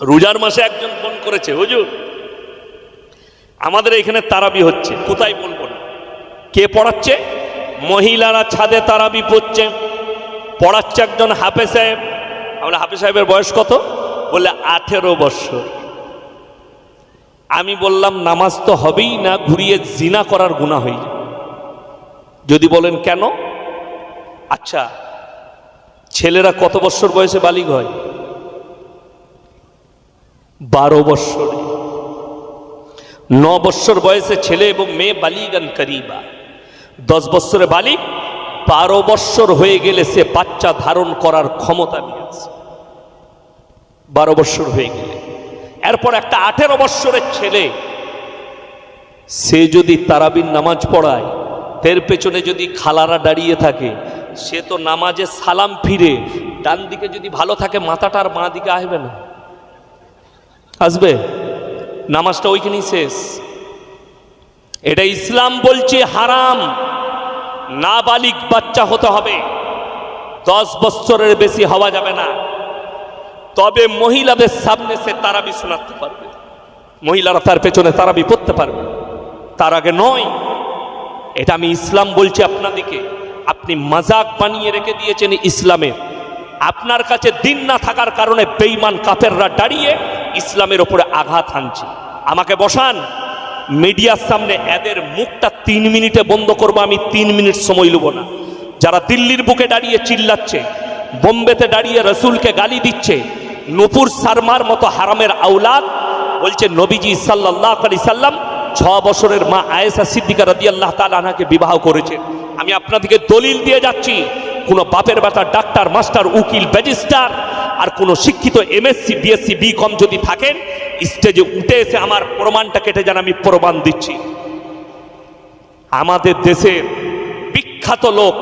রোজার মাসে একজন ফোন করেছে, হুজুর আমাদের এখানে তারাবি হচ্ছে, কোথায় বলবো না, কে পড়াচ্ছে? মহিলারা ছাদে তারাবি পড়ছে, পড়াচ্ছে একজন হাফেজ সাহেব। আমরা হাফেজ সাহেবের বয়স কত? বলে 18 বছর। আমি বললাম নামাজ তো হবেই না, ঘুরিয়ে জিনা করার গুনাহ হয়ে যাবে। যদি বলেন কেন? আচ্ছা, ছেলেরা কত বছর বয়সে বালিগ হয়? 12 বছরে। 9 বছর বয়সে ছেলে এবং মেয়ে বালিগান করিবা। 10 বছরে বালিগ, 12 বছর হয়ে গেলে সে বাচ্চা ধারণ করার ক্ষমতা নিয়েছে। 12 বছর হয়ে গেলে এরপর একটা 18 বছরের ছেলে, সে যদি তারাবির নামাজ পড়ায়, তের পেছনে যদি খালারা দাঁড়িয়ে থাকে, সে তো নামাজে সালাম ফিরে ডান দিকে যদি ভালো থাকে, মাথাটা আর বাঁ দিকে আসবে না, আসবে? নামাজটা ওইখানেই শেষ। এটা ইসলাম বলছে হারাম। নাবালিগ বাচ্চা হতে হবে, 10 বছরের বেশি হওয়া যাবে না। তবে মহিলাদের সামনে সে তারাবি শোনাতে পারবে, মহিলারা তার পেছনে তারাবি পড়তে পারবে, তার আগে নয়। এটা আমি ইসলাম বলছি আপনাদেরকে। আপনি মাজাক বানিয়ে রেখে দিয়েছেন ইসলামের। আপনার কাছে দিন না থাকার কারণে বেঈমান কাফেররা দাঁড়িয়ে ইসলামের ওপরে আঘাত হানছে। আমাকে বসান মিডিয়ার সামনে, এদের মুখটা 3 মিনিটে বন্ধ করবো, আমি 3 মিনিট সময় নেব না। যারা দিল্লির বুকে দাঁড়িয়ে চিল্লাচ্ছে, বোম্বেতে দাঁড়িয়ে রসুলকে গালি দিচ্ছে, নূপুর শর্মার মতো হারামের আওলাদ বলছে নবীজি সাল্লাল্লাহু আলাইহি সাল্লাম 6 বছরের মা আয়েশা সিদ্দিকা রাদিয়াল্লাহু তাআলা আনহাকে বিবাহ করেছে। আমি আপনাদেরকে দলিল দিয়ে যাচ্ছি। কোন বাপের বেটা ডাক্তার, মাস্টার, উকিল, ব্যারিস্টার আর কোন শিক্ষিত এমএসসি, বিএসসি, বিকম যদি থাকেন, স্টেজে উঠে এসে আমার প্রমাণটা কেটে যান, আমি প্রমাণ দিচ্ছি। আমাদের দেশের বিখ্যাত লোক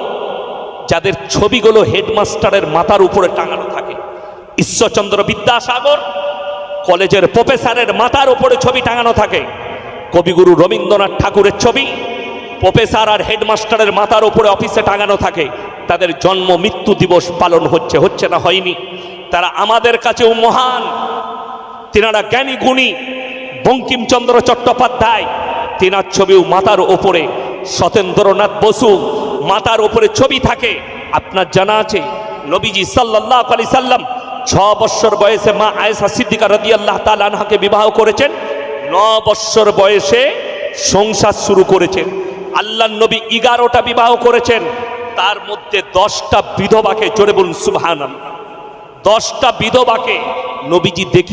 যাদের ছবিগুলো হেডমাস্টারের মাথার উপরে টাঙানো থাকে, ঈশ্বরচন্দ্র বিদ্যাসাগর কলেজের প্রফেসরের মাথার উপরে ছবি টাঙানো থাকে, কবিগুরু রবীন্দ্রনাথ ঠাকুরের ছবি প্রফেসর আর হেডমাস্টারের মাথার উপরে অফিসে টাঙানো থাকে। তাদের জন্ম মৃত্যু দিবস পালন হচ্ছে না হয়নি? তারা আমাদের কাছেও মহান। তিনারা জ্ঞানী গুণী। বঙ্কিমচন্দ্র চট্টোপাধ্যায়, তিনার ছবিও মাথার ওপরে, সত্যেন্দ্রনাথ বসু মাথার ওপরে ছবি থাকে। আপনার জানা আছে নবীজি সাল্লাল্লাহু আলাইহি সাল্লাম 6 বছর বয়সে মা আয়েশা সিদ্দিকা রাদিয়াল্লাহু তাআলা আনহাকে বিবাহ করেছেন। 9 বছর বয়সে সংসার শুরু করেছেন। আল্লাহর নবী 11টা বিবাহ করেছেন, তার মধ্যে 10টা বিধবাকে, জোরে বলুন সুবহানাল্লাহ, 10টা বিধবাকে নবীজি দেখি